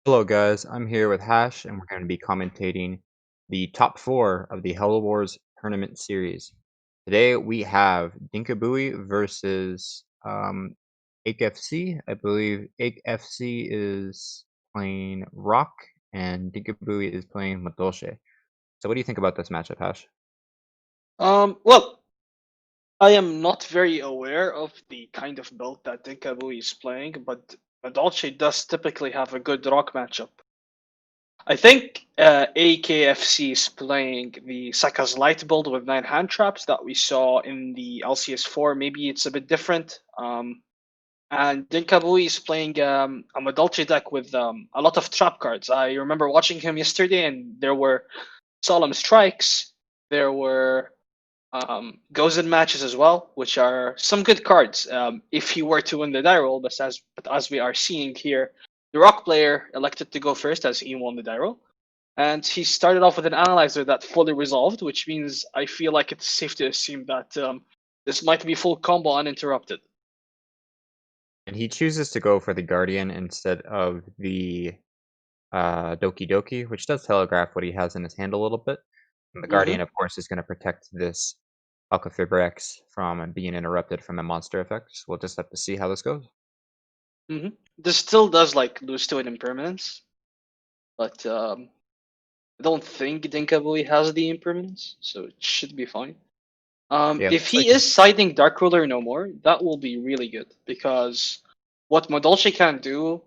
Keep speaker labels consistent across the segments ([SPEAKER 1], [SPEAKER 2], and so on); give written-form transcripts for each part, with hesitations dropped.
[SPEAKER 1] Hello guys, I'm here with Hash and we're going to be commentating the top 4 of the Hello Wars tournament series. Today we have Dinkabui versus HFC. I believe HFC is playing Rock and Dinkabui is playing Madolche. So what do you think about this matchup, Hash?
[SPEAKER 2] Well, I am not very aware of the kind of build that Dinkabu is playing, but Madolche does typically have a good rock matchup. I think AKFC is playing the Saka's Light build with 9 hand traps that we saw in the LCS4. Maybe it's a bit different. And Dinkabui is playing a Madolche deck with a lot of trap cards. I remember watching him yesterday, and there were Solemn Strikes, there were goes in matches as well, which are some good cards. If he were to win the die roll, but as we are seeing here, the Rock player elected to go first as he won the die roll, and he started off with an analyzer that fully resolved, which means I feel like it's safe to assume that this might be full combo uninterrupted.
[SPEAKER 1] And he chooses to go for the Guardian instead of the Doki Doki, which does telegraph what he has in his hand a little bit. And the
[SPEAKER 2] hmm
[SPEAKER 1] Guardian, of course, is going to protect this Alcafibrex from being interrupted from a monster effect. So we'll just have to see how this goes.
[SPEAKER 2] hmm This still does like lose to an impermanence, but I don't think Dinkabui has the impermanence, so it should be fine.
[SPEAKER 1] Yeah, it
[SPEAKER 2] If
[SPEAKER 1] looks like
[SPEAKER 2] he is siding Dark Ruler no more, that will be really good because what Madolche can do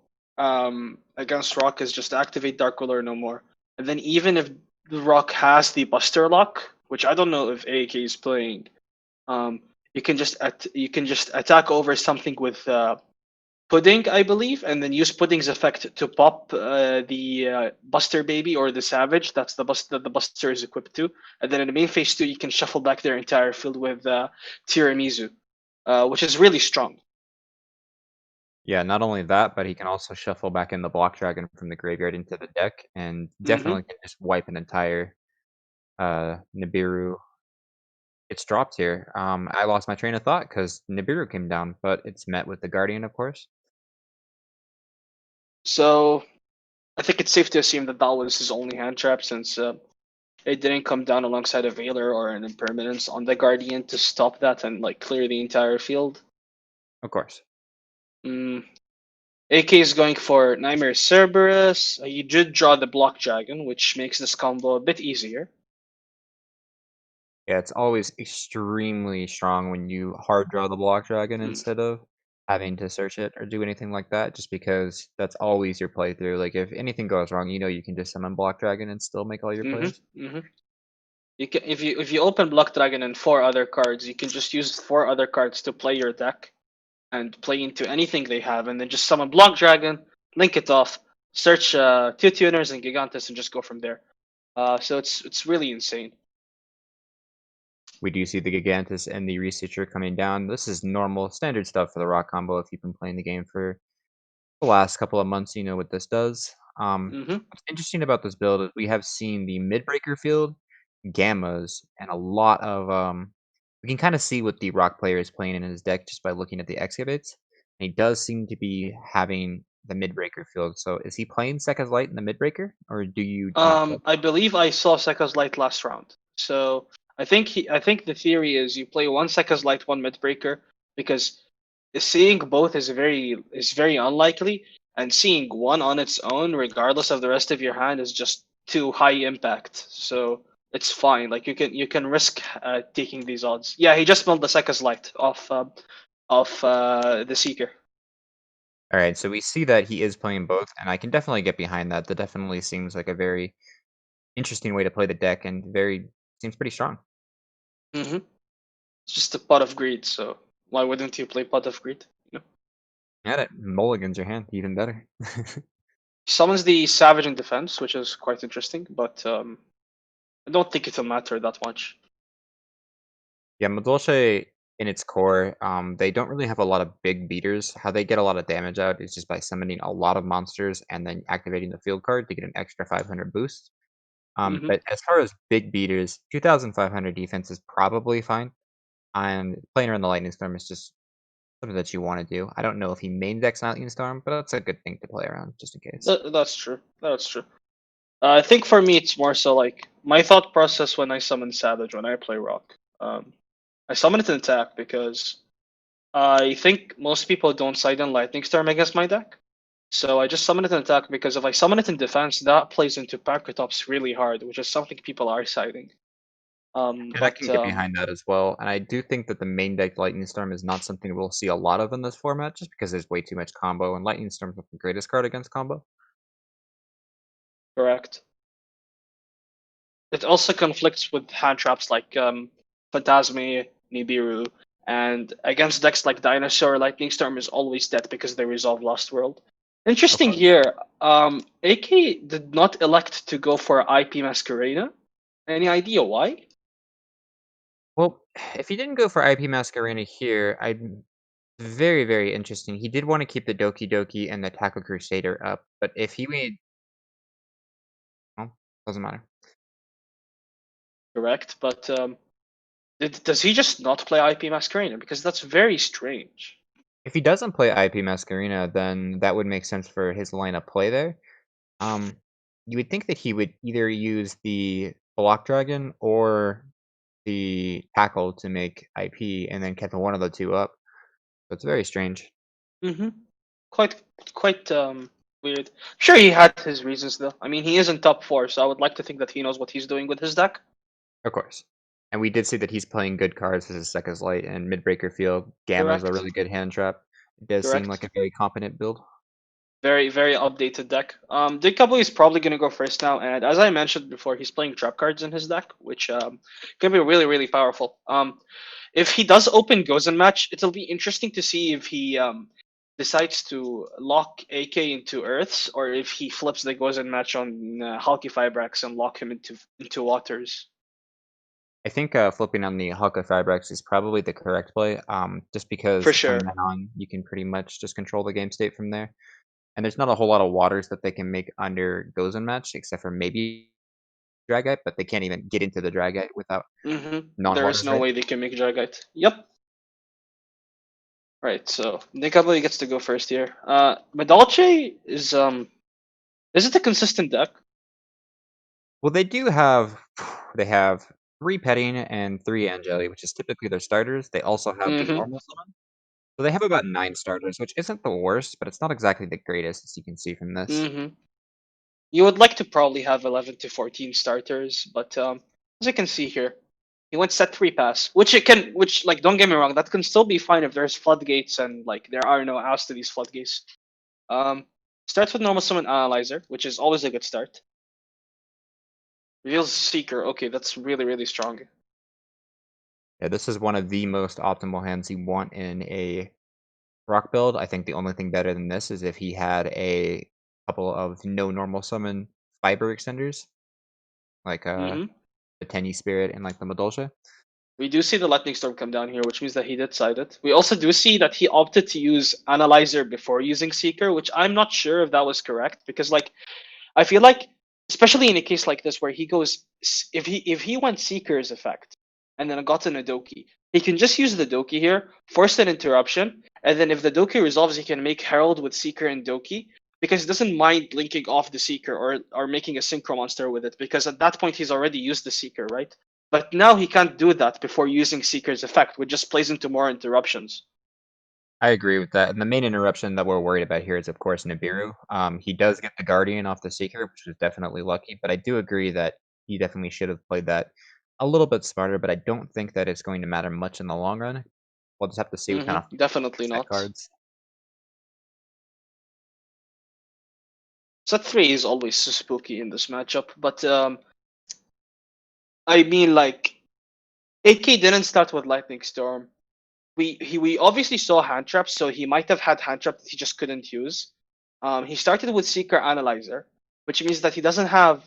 [SPEAKER 2] against Rock is just activate Dark Ruler no more, and then even if the Rock has the Buster Lock, which I don't know if AK is playing, um, you can just attack over something with Pudding, I believe, and then use Pudding's effect to pop the Buster Baby or the Savage. That's the bust that the Buster is equipped to. And then in the main phase 2, you can shuffle back their entire field with Tiramisu, which is really strong.
[SPEAKER 1] yeah, not only that, but he can also shuffle back in the Block Dragon from the graveyard into the deck, and
[SPEAKER 2] hmm
[SPEAKER 1] definitely can just wipe an entire Nibiru. It's dropped here. I lost my train of thought because Nibiru came down, but it's met with the Guardian, of course.
[SPEAKER 2] So I think it's safe to assume that that was his only hand trap since it didn't come down alongside a Veiler or an Impermanence on the Guardian to stop that and like clear the entire field.
[SPEAKER 1] Of course.
[SPEAKER 2] Mm, AK is going for Nightmare Cerberus. You did draw the Block Dragon, which makes this combo a bit easier.
[SPEAKER 1] Yeah, it's always extremely strong when you hard draw the Block Dragon
[SPEAKER 2] Mm.
[SPEAKER 1] instead of having to search it or do anything like that, just because that's always your playthrough. Like, if anything goes wrong, you know you can just summon Block Dragon and still make all your plays.
[SPEAKER 2] You can if you open Block Dragon and 4 other cards, you can just use 4 other cards to play your deck and play into anything they have, and then just summon Block Dragon, link it off, search 2 tuners and Gigantus, and just go from there. So it's really insane.
[SPEAKER 1] We do see the Gigantus and the Researcher coming down. This is normal, standard stuff for the Rock combo. If you've been playing the game for the last couple of months, you know what this does.
[SPEAKER 2] hmm
[SPEAKER 1] What's interesting about this build is we have seen the mid-breaker field, gammas, and a lot of we can kind of see what the rock player is playing in his deck just by looking at the excavates. And he does seem to be having the mid-breaker field. So is he playing Sekka's Light in the mid-breaker, or do you not know?
[SPEAKER 2] I believe I saw Seka's Light last round. So I think the theory is you play one Seka's Light, one Midbreaker, because seeing both is very unlikely, and seeing one on its own, regardless of the rest of your hand, is just too high impact. So it's fine. Like you can risk taking these odds. Yeah, he just milled the Seka's Light off the Seeker.
[SPEAKER 1] All right, so we see that he is playing both, and I can definitely get behind that. That definitely seems like a very interesting way to play the deck, and very seems pretty strong.
[SPEAKER 2] hmm It's just a pot of greed. So why wouldn't you play pot of greed?
[SPEAKER 1] Yeah, that mulligans your hand even better.
[SPEAKER 2] Summons the Savage in defense, which is quite interesting, but I don't think it'll matter that much.
[SPEAKER 1] Yeah, Madolche in its core, they don't really have a lot of big beaters. How they get a lot of damage out is just by summoning a lot of monsters and then activating the field card to get an extra 500 boost.
[SPEAKER 2] hmm
[SPEAKER 1] But as far as big beaters, 2,500 defense is probably fine. And playing around the Lightning Storm is just something that you want to do. I don't know if he main decks Lightning Storm, but that's a good thing to play around just in case.
[SPEAKER 2] That's true. That's true. I think for me, it's more so like my thought process when I summon Savage when I play Rock. I summon it in attack because I think most people don't side in Lightning Storm against my deck. So I just summon it in attack because if I summon it in defense, that plays into Pancratops really hard, which is something people are siding.
[SPEAKER 1] And I
[SPEAKER 2] But
[SPEAKER 1] can get behind that as well. And I do think that the main deck Lightning Storm is not something we'll see a lot of in this format, just because there's way too much combo, and Lightning Storm's not the greatest card against combo.
[SPEAKER 2] correct. It also conflicts with hand traps like Phantasme, Nibiru, and against decks like Dinosaur, Lightning Storm is always dead because they resolve Lost World.
[SPEAKER 1] Of
[SPEAKER 2] Interesting
[SPEAKER 1] course.
[SPEAKER 2] here, AK did not elect to go for IP Masquerena. Any idea why?
[SPEAKER 1] Well, if he didn't go for IP Masquerena here, I'm very, very interesting. He did want to keep the Doki Doki and the Tackle Crusader up, but if he made, well, doesn't matter.
[SPEAKER 2] Correct, but does he just not play IP Masquerena? Because that's very strange.
[SPEAKER 1] If he doesn't play IP Masquerena, then that would make sense for his lineup play there. Um, you would think that he would either use the Block Dragon or the Tackle to make IP, and then kept one of the two up. So it's very strange.
[SPEAKER 2] Mm-hmm. Quite, quite weird. Sure, he had his reasons though. I mean, he is in top four, so I would like to think that he knows what he's doing with his deck.
[SPEAKER 1] Of course. And we did see that he's playing good cards as his Second Light and Midbreaker Field. Gamma's a
[SPEAKER 2] Correct.
[SPEAKER 1] really good hand trap. It does seem like
[SPEAKER 2] Correct.
[SPEAKER 1] a very competent build.
[SPEAKER 2] Very, very updated deck. Dickable is probably gonna go first now, and as I mentioned before, he's playing trap cards in his deck, which can be really, really powerful. If he does open Gozen match, it'll be interesting to see if he decides to lock AK into Earths, or if he flips the Gozen match on Hulky Fibrax and lock him into Waters.
[SPEAKER 1] I think flipping on the Hawkeye Fibrax is probably the correct play, just
[SPEAKER 2] For
[SPEAKER 1] because from
[SPEAKER 2] sure.
[SPEAKER 1] then on, you can pretty much just control the game state from there. And there's not a whole lot of waters that they can make under Gozen match, except for maybe Dragite, but they can't even get into the Dragite without
[SPEAKER 2] There is
[SPEAKER 1] non-waters,
[SPEAKER 2] no
[SPEAKER 1] right?
[SPEAKER 2] way they can make Dragite. Yep. Right. So Dickable gets to go first here. Madolche is it a consistent deck?
[SPEAKER 1] Well, they do have they have 3 Petting and 3 Angeli, which is typically their starters. They also have the
[SPEAKER 2] Mm-hmm.
[SPEAKER 1] normal summon. So they have about 9 starters, which isn't the worst, but it's not exactly the greatest, as you can see from this.
[SPEAKER 2] Mm-hmm. You would like to probably have 11 to 14 starters, but as you can see here, he went set 3 pass, which like don't get me wrong, that can still be fine if there's floodgates and like there are no outs to these floodgates. Um, Starts with normal summon analyzer, which is always a good start. Reveals Seeker. Okay, that's really, really strong.
[SPEAKER 1] Yeah, this is one of the most optimal hands you want in a rock build. I think the only thing better than this is if he had a couple of no normal summon fiber extenders, like
[SPEAKER 2] Mm-hmm.
[SPEAKER 1] the Tenyi Spirit and like the Madolche.
[SPEAKER 2] We do see the Lightning Storm come down here, which means that he did side it. We also do see that he opted to use Analyzer before using Seeker, which I'm not sure if that was correct because, like, I feel like, especially in a case like this where he goes, if he went Seeker's effect and then got an Adoki, he can just use the Doki here, force an interruption, and then if the Doki resolves, he can make Herald with Seeker and Doki because he doesn't mind linking off the Seeker or making a Synchro Monster with it because at that point he's already used the Seeker, right? But now he can't do that before using Seeker's effect, which just plays into more interruptions.
[SPEAKER 1] I agree with that. And the main interruption that we're worried about here is, of course, Nibiru. He does get the Guardian off the Seeker, which is definitely lucky, but I do agree that he definitely should have played that a little bit smarter, but I don't think that it's going to matter much in the long run. We'll just have to see what kind of
[SPEAKER 2] Definitely
[SPEAKER 1] set
[SPEAKER 2] not.
[SPEAKER 1] cards.
[SPEAKER 2] Set 3 is always so spooky in this matchup, but I mean, like, AK didn't start with Lightning Storm. We obviously saw hand traps, so he might have had hand trap that he just couldn't use. He started with Seeker Analyzer, which means that he doesn't have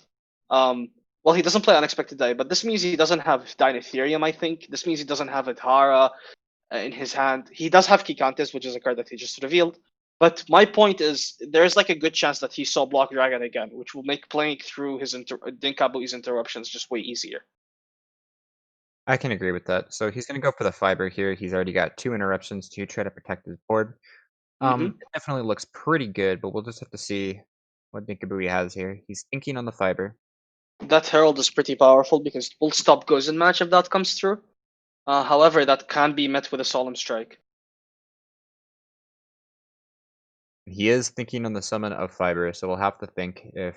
[SPEAKER 2] well, he doesn't play Unexpected Die, but this means he doesn't have Dinotherium, I think. This means he doesn't have Adhara in his hand. He does have Kikantes, which is a card that he just revealed. But my point is, there's like a good chance that he saw Block Dragon again, which will make playing through his Dinkabui's interruptions just way easier.
[SPEAKER 1] I can agree with that. So he's gonna go for the fiber here. He's already got 2 interruptions to try to protect his board.
[SPEAKER 2] Hmm.
[SPEAKER 1] It definitely looks pretty good, but we'll just have to see what Ninkabui has here. He's thinking on the fiber.
[SPEAKER 2] That Herald is pretty powerful because it will stop Gozen match if that comes through. However, that can be met with a Solemn Strike.
[SPEAKER 1] He is thinking on the summon of fiber, so we'll have to think if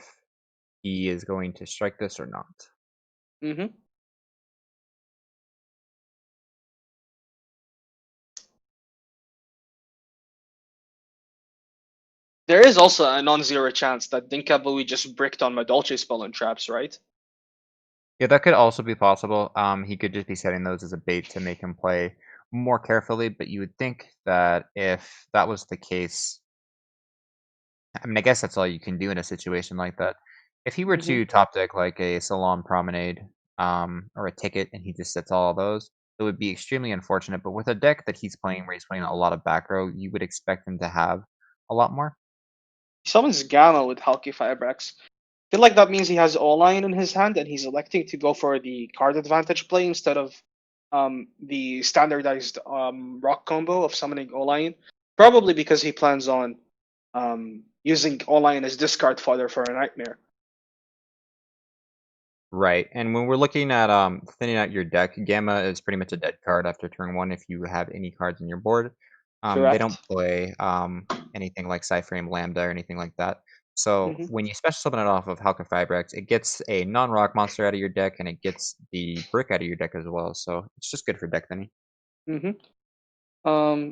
[SPEAKER 1] he is going to strike this or not.
[SPEAKER 2] Hmm. There is also a non-zero chance that Dinkabui just bricked on Madolche spell and traps, right?
[SPEAKER 1] Yeah, that could also be possible. He could just be setting those as a bait to make him play more carefully, but you would think that if that was the case, I mean, I guess that's all you can do in a situation like that. If he were
[SPEAKER 2] Hmm.
[SPEAKER 1] to top deck like a Salon Promenade, or a Ticket, and he just sets all of those, it would be extremely unfortunate. But with a deck that he's playing where he's playing a lot of back row, you would expect him to have a lot more.
[SPEAKER 2] He summons Gamma with Halki Firebrax. I feel like that means he has O-Line in his hand and he's electing to go for the card advantage play instead of the standardized rock combo of summoning O-Line. Probably because he plans on using O-Line as discard fodder for a nightmare.
[SPEAKER 1] Right, and when we're looking at, thinning out your deck, Gamma is pretty much a dead card after turn 1 if you have any cards on your board. They don't
[SPEAKER 2] Correct.
[SPEAKER 1] play, anything like Cyframe Lambda or anything like that. So,
[SPEAKER 2] Hmm.
[SPEAKER 1] when you special summon it off of Halka Fibrex, it gets a non-rock monster out of your deck, and it gets the brick out of your deck as well, so it's just good for deck thinning.
[SPEAKER 2] Hmm.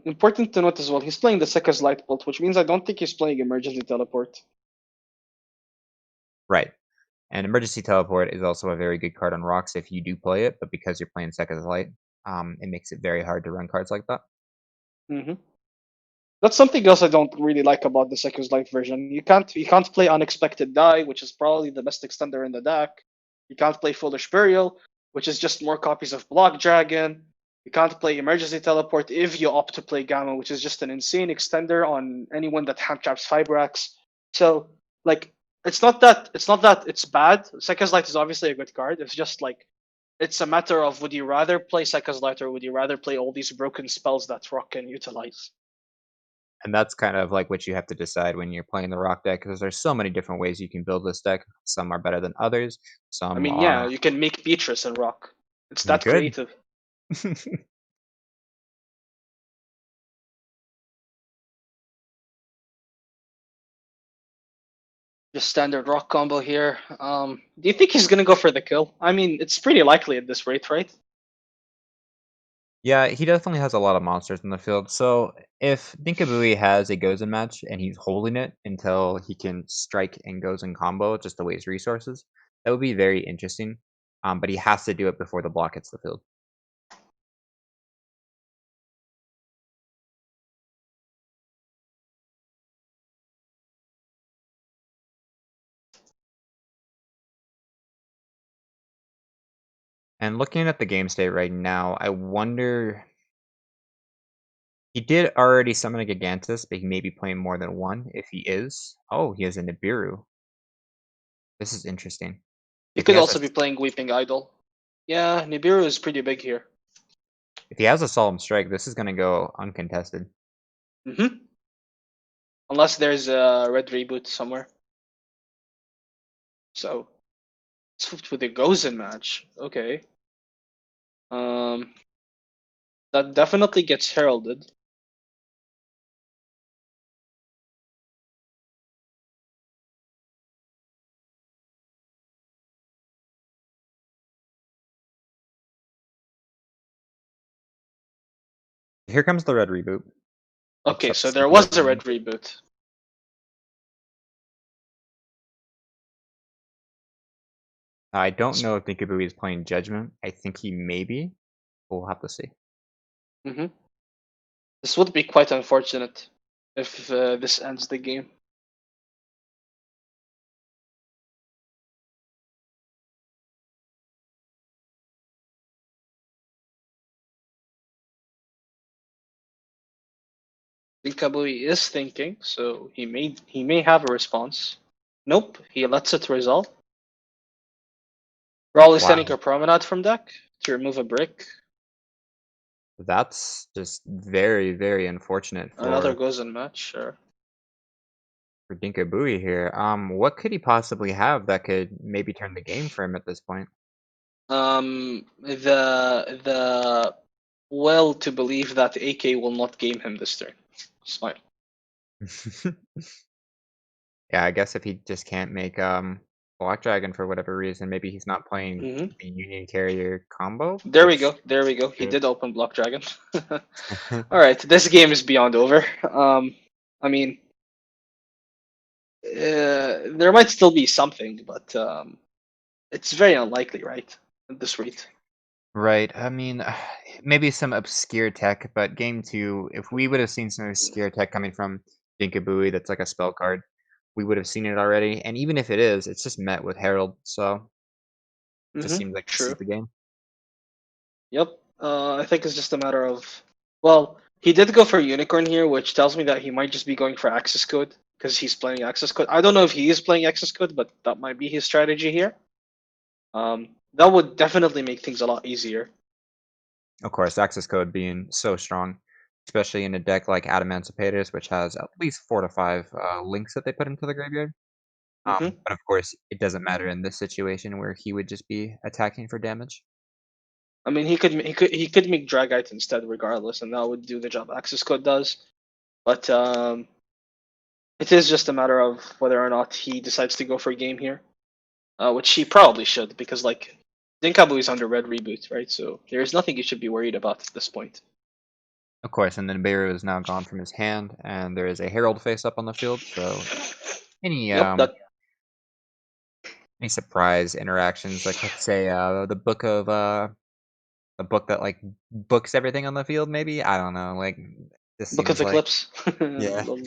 [SPEAKER 2] Important to note as well, he's playing the Sekka's Light Bolt, which means I don't think he's playing Emergency Teleport.
[SPEAKER 1] Right, and Emergency Teleport is also a very good card on rocks if you do play it, but because you're playing Sekka's Light, it makes it very hard to run cards like that.
[SPEAKER 2] Hmm. That's something else I don't really like about the Secu's Light version. You can't play Unexpected Die, which is probably the best extender in the deck. You can't play Foolish Burial, which is just more copies of Block Dragon. You can't play Emergency Teleport if you opt to play Gamma, which is just an insane extender on anyone that hand traps Fibrax. So like it's not that it's bad. Secu's Light is obviously a good card. It's just like it's a matter of would you rather play Secu's Light or would you rather play all these broken spells that Rock can utilize?
[SPEAKER 1] And that's kind of like what you have to decide when you're playing the rock deck, because there's so many different ways you can build this deck. Some are better than others.
[SPEAKER 2] I
[SPEAKER 1] Some
[SPEAKER 2] mean, yeah,
[SPEAKER 1] are
[SPEAKER 2] you can make Beatrice and rock. It's
[SPEAKER 1] you
[SPEAKER 2] that
[SPEAKER 1] could.
[SPEAKER 2] creative. Just standard rock combo here. Do you think he's gonna go for the kill? I mean, it's pretty likely at this rate, right?
[SPEAKER 1] Yeah, he definitely has a lot of monsters in the field. So if Dinkabui has a Gozen match and he's holding it until he can strike and Gozen combo just to waste resources, that would be very interesting. But he has to do it before the block hits the field. And looking at the game state right now, I wonder. He did already summon a Gigantus, but he may be playing more than one. If he is, oh, he has a Nibiru. This is interesting.
[SPEAKER 2] He
[SPEAKER 1] If he
[SPEAKER 2] could
[SPEAKER 1] has a
[SPEAKER 2] also be playing Weeping Idol. Yeah, Nibiru is pretty big here.
[SPEAKER 1] if he has a Solemn Strike, this is gonna go uncontested.
[SPEAKER 2] Hmm. Unless there's a red reboot somewhere. So it's with the Gozen match. Okay. Um, that definitely gets heralded.
[SPEAKER 1] Here comes the red reboot. We'll just
[SPEAKER 2] Okay,
[SPEAKER 1] have to
[SPEAKER 2] so
[SPEAKER 1] see
[SPEAKER 2] there
[SPEAKER 1] what
[SPEAKER 2] was
[SPEAKER 1] that
[SPEAKER 2] a red
[SPEAKER 1] means.
[SPEAKER 2] reboot.
[SPEAKER 1] I don't know if Ninkabui is playing Judgment. I think he may be. We'll have to see.
[SPEAKER 2] Hmm. This would be quite unfortunate if this ends the game. Kabui is thinking, so he may have a response. Nope, he lets it resolve. Probably sending
[SPEAKER 1] Wow.
[SPEAKER 2] a promenade from deck. to remove a brick.
[SPEAKER 1] That's just very, very unfortunate
[SPEAKER 2] Another
[SPEAKER 1] for
[SPEAKER 2] goes in match. Sure.
[SPEAKER 1] Dinkabui here. What could he possibly have that could maybe turn the game for him at this point?
[SPEAKER 2] The will to believe that AK will not game him this turn. Smile.
[SPEAKER 1] Yeah, I guess if he just can't make Black Dragon for whatever reason, maybe he's not playing
[SPEAKER 2] Hmm.
[SPEAKER 1] the Union Carrier combo,
[SPEAKER 2] There we
[SPEAKER 1] which
[SPEAKER 2] go. There we go. He
[SPEAKER 1] could
[SPEAKER 2] did open Block Dragon. All right, this game is beyond over. I mean, there might still be something, but it's very unlikely, right? At this rate.
[SPEAKER 1] Right. I mean, maybe some obscure tech, but game two, if we would have seen some obscure tech coming from Dinkabui that's like a spell card, we would have seen it already. And even if it is, it's just met with Herald, so it just seems like this is
[SPEAKER 2] True.
[SPEAKER 1] the game.
[SPEAKER 2] Yep. I think it's just a matter of. Well, he did go for Unicorn here, which tells me that he might just be going for Access Code because he's playing Access Code. I don't know if he is playing Access Code, but that might be his strategy here. That would definitely make things a lot easier.
[SPEAKER 1] Of course, access code being so strong, especially in a deck like Adamancipators, which has at least 4 to 5 links that they put into the graveyard.
[SPEAKER 2] Hmm.
[SPEAKER 1] But of course, it doesn't matter in this situation where he would just be attacking for damage.
[SPEAKER 2] I mean, he could make Dragite instead, regardless, and that would do the job Access Code does. But it is just a matter of whether or not he decides to go for a game here, which he probably should, because like Dinkabu is under red reboot, right? So there is nothing you should be worried about at this point.
[SPEAKER 1] Of course, and then Beru is now gone from his hand, and there is a Herald face up on the field. So any
[SPEAKER 2] Yep,
[SPEAKER 1] um
[SPEAKER 2] that
[SPEAKER 1] any surprise interactions, like let's say the book that like books everything on the field, maybe I don't know. Like this
[SPEAKER 2] Book of
[SPEAKER 1] seems like
[SPEAKER 2] Eclipse.
[SPEAKER 1] yeah.
[SPEAKER 2] Lol.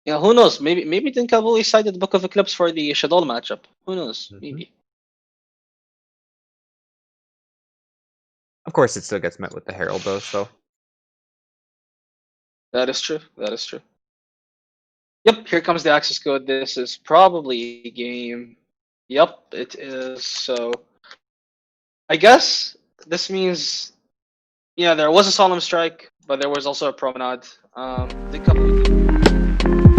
[SPEAKER 2] Yeah, who knows? Maybe Dinkabu cited Book of Eclipse for the Shadow matchup. Who knows?
[SPEAKER 1] Mhm.
[SPEAKER 2] Maybe.
[SPEAKER 1] Of course, it still gets met with the Herald though. So
[SPEAKER 2] That is true. That is true. Yep, here comes the access code. This is probably a game. Yep, it is. So I guess this means, yeah, there was a solemn strike, but there was also a promenade. Dinkabu